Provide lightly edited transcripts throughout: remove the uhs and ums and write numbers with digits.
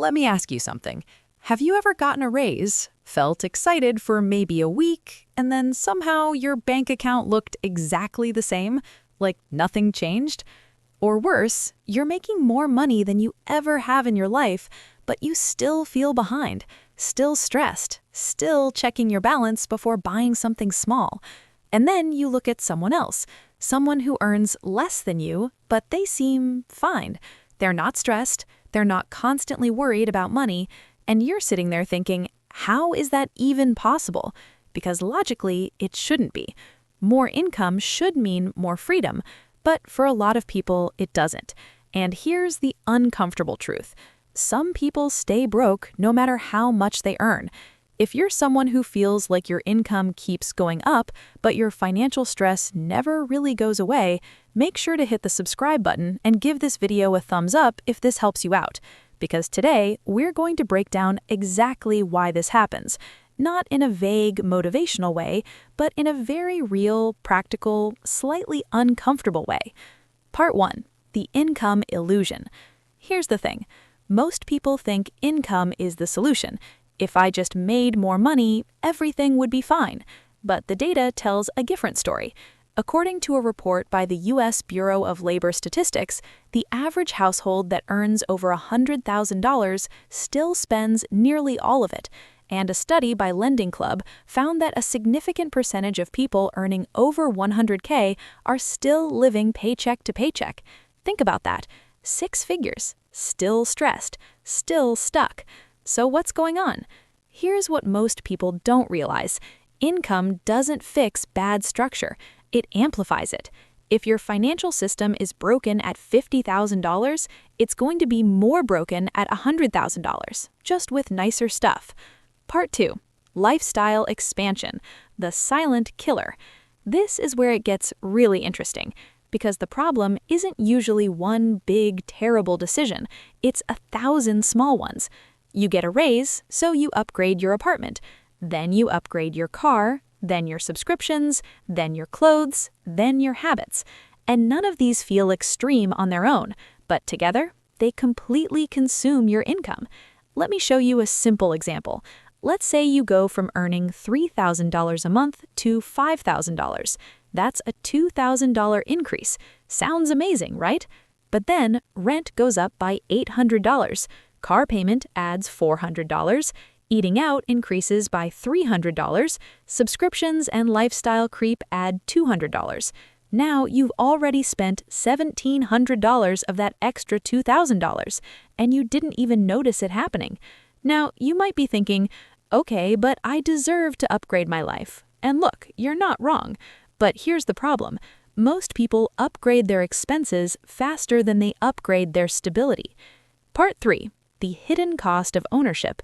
let me ask you something. Have you ever gotten a raise, felt excited for maybe a week, and then somehow your bank account looked exactly the same, like nothing changed? Or worse, you're making more money than you ever have in your life, but you still feel behind, still stressed, still checking your balance before buying something small. And then you look at someone else, someone who earns less than you, but they seem fine. They're not stressed, they're not constantly worried about money, and you're sitting there thinking, how is that even possible? Because logically, it shouldn't be. More income should mean more freedom, but for a lot of people, it doesn't. And here's the uncomfortable truth. Some people stay broke no matter how much they earn. If you're someone who feels like your income keeps going up, but your financial stress never really goes away, make sure to hit the subscribe button and give this video a thumbs up if this helps you out. Because today, we're going to break down exactly why this happens. Not in a vague, motivational way, but in a very real, practical, slightly uncomfortable way. Part 1. The income illusion. Here's the thing. Most people think income is the solution. If I just made more money, everything would be fine. But the data tells a different story. According to a report by the U.S. Bureau of Labor Statistics, the average household that earns over $100,000 still spends nearly all of it. And a study by Lending Club found that a significant percentage of people earning over $100K are still living paycheck to paycheck. Think about that. 6 figures, still stressed, still stuck. So what's going on? Here's what most people don't realize. Income doesn't fix bad structure. It amplifies it. If your financial system is broken at $50,000, it's going to be more broken at $100,000, just with nicer stuff. Part 2. Lifestyle expansion, the silent killer. This is where it gets really interesting, because the problem isn't usually one big, terrible decision. It's 1,000 small ones. You get a raise, so you upgrade your apartment. Then you upgrade your car, then your subscriptions, then your clothes, then your habits. And none of these feel extreme on their own, but together, they completely consume your income. Let me show you a simple example. Let's say you go from earning $3,000 a month to $5,000. That's a $2,000 increase. Sounds amazing, right? But then rent goes up by $800. Car payment adds $400. Eating out increases by $300. Subscriptions and lifestyle creep add $200. Now you've already spent $1,700 of that extra $2,000, and you didn't even notice it happening. Now, you might be thinking, okay, but I deserve to upgrade my life. And look, you're not wrong. But here's the problem. Most people upgrade their expenses faster than they upgrade their stability. Part 3. The hidden cost of ownership.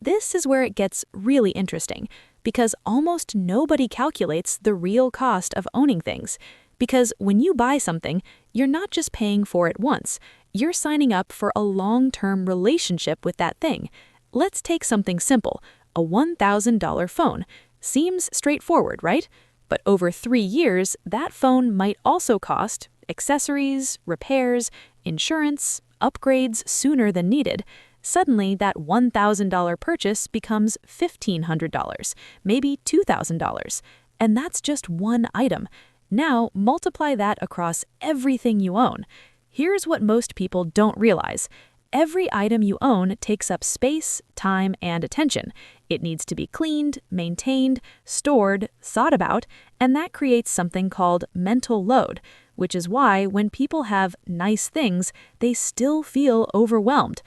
This is where it gets really interesting, because almost nobody calculates the real cost of owning things. Because when you buy something, you're not just paying for it once. You're signing up for a long-term relationship with that thing. Let's take something simple, a $1,000 phone. Seems straightforward, right? But over 3 years, that phone might also cost accessories, repairs, insurance, upgrades sooner than needed. Suddenly, that $1,000 purchase becomes $1,500, maybe $2,000. And that's just one item. Now, multiply that across everything you own. Here's what most people don't realize. Every item you own takes up space, time, and attention. It needs to be cleaned, maintained, stored, thought about, and that creates something called mental load, which is why when people have nice things, they still feel overwhelmed.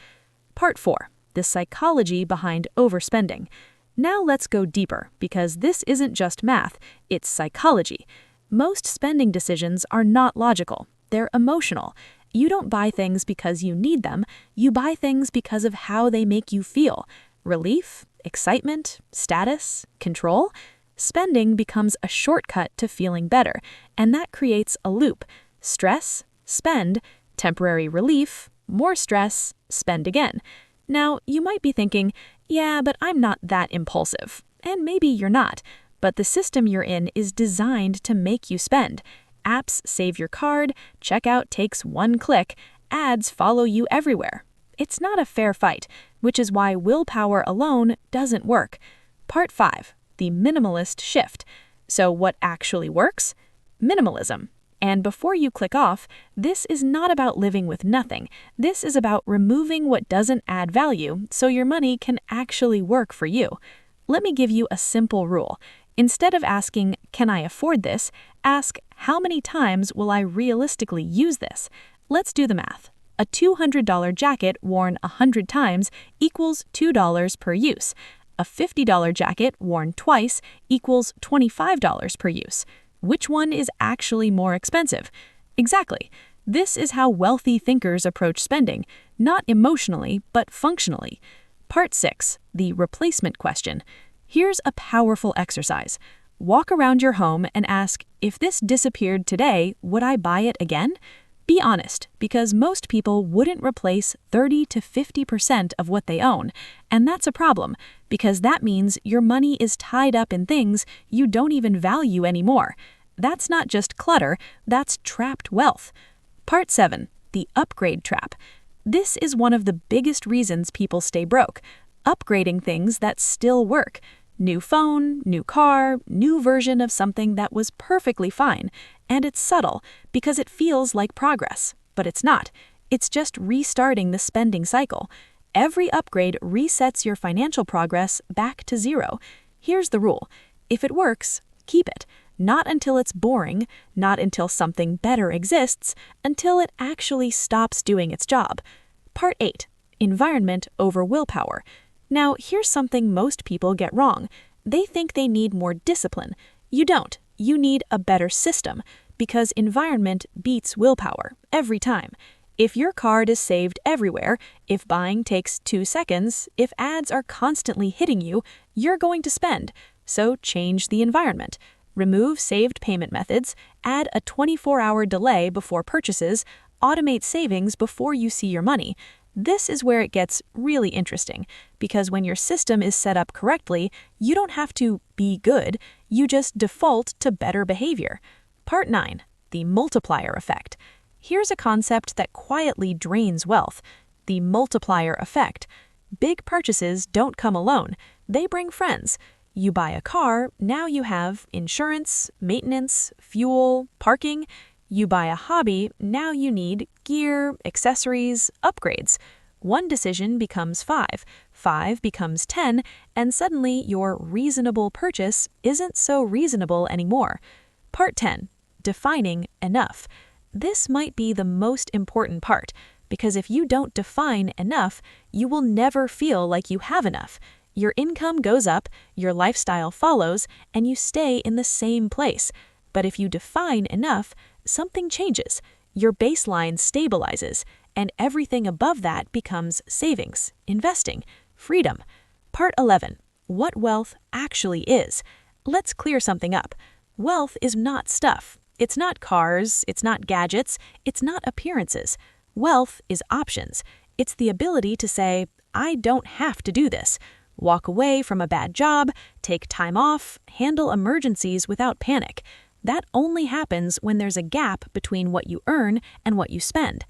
Part 4. The psychology behind overspending. Now let's go deeper, because this isn't just math, it's psychology. Most spending decisions are not logical, they're emotional. You don't buy things because you need them, you buy things because of how they make you feel. Relief, excitement, status, control. Spending becomes a shortcut to feeling better, and that creates a loop. Stress, spend, temporary relief, more stress, spend again. Now, you might be thinking, yeah, but I'm not that impulsive. And maybe you're not, but the system you're in is designed to make you spend. Apps save your card, checkout takes one click, ads follow you everywhere. It's not a fair fight. which is why willpower alone doesn't work. Part 5, the minimalist shift. So what actually works? Minimalism. And before you click off, this is not about living with nothing. This is about removing what doesn't add value so your money can actually work for you. Let me give you a simple rule. Instead of asking, "Can I afford this?" ask, "How many times will I realistically use this?" Let's do the math. A $200 jacket worn 100 times equals $2 per use. A $50 jacket worn twice equals $25 per use. Which one is actually more expensive? Exactly. This is how wealthy thinkers approach spending, not emotionally, but functionally. Part 6, the replacement question. Here's a powerful exercise. Walk around your home and ask, if this disappeared today, would I buy it again? Be honest, because most people wouldn't replace 30 to 50% of what they own. And that's a problem, because that means your money is tied up in things you don't even value anymore. That's not just clutter, that's trapped wealth. Part 7, the upgrade trap. This is one of the biggest reasons people stay broke. Upgrading things that still work. New phone, new car, new version of something that was perfectly fine. And it's subtle because it feels like progress, but it's not. It's just restarting the spending cycle. Every upgrade resets your financial progress back to zero. Here's the rule. If it works, keep it. Not until it's boring, not until something better exists, until it actually stops doing its job. Part 8, environment over willpower. Now, here's something most people get wrong. They think they need more discipline. You don't. You need a better system, because environment beats willpower every time. If your card is saved everywhere, if buying takes 2 seconds, if ads are constantly hitting you, you're going to spend. So change the environment. Remove saved payment methods, add a 24-hour delay before purchases, automate savings before you see your money. This is where it gets really interesting, because when your system is set up correctly, you don't have to be good, you just default to better behavior. Part 9, the multiplier effect. Here's a concept that quietly drains wealth. The multiplier effect. Big purchases don't come alone, they bring friends. You buy a car, now you have insurance, maintenance, fuel, parking. You buy a hobby, now you need gear, accessories, upgrades. One decision becomes 5, 5 becomes 10, and suddenly your reasonable purchase isn't so reasonable anymore. Part 10, defining enough. This might be the most important part, because if you don't define enough, you will never feel like you have enough. Your income goes up, your lifestyle follows, and you stay in the same place. But if you define enough, something changes. Your baseline stabilizes, and everything above that becomes savings, investing, freedom. Part 11, what wealth actually is. Let's clear something up. Wealth is not stuff. It's not cars, it's not gadgets, it's not appearances. Wealth is options. It's the ability to say, I don't have to do this. Walk away from a bad job, take time off, handle emergencies without panic. That only happens when there's a gap between what you earn and what you spend.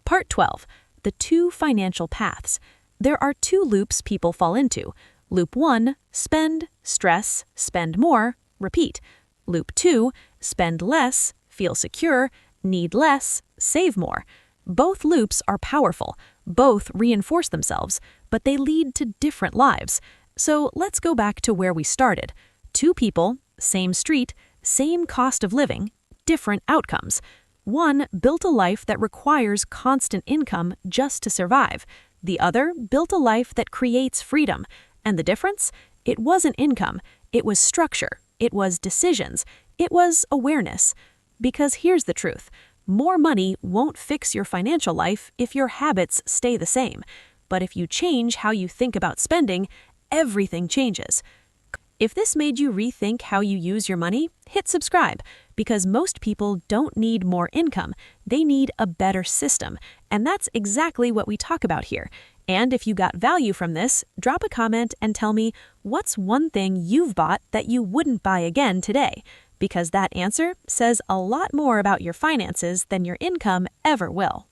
Part 12, the 2 financial paths. There are 2 loops people fall into. Loop 1, spend, stress, spend more, repeat. Loop 2, spend less, feel secure, need less, save more. Both loops are powerful. Both reinforce themselves, but they lead to different lives. So let's go back to where we started. 2 people, same street, same cost of living, different outcomes. One built a life that requires constant income just to survive. The other built a life that creates freedom. And the difference? It wasn't income. It was structure. It was decisions. It was awareness. Because here's the truth. More money won't fix your financial life if your habits stay the same. But if you change how you think about spending, everything changes. If this made you rethink how you use your money, hit subscribe, because most people don't need more income, they need a better system, and that's exactly what we talk about here. And if you got value from this, drop a comment and tell me what's one thing you've bought that you wouldn't buy again today, because that answer says a lot more about your finances than your income ever will.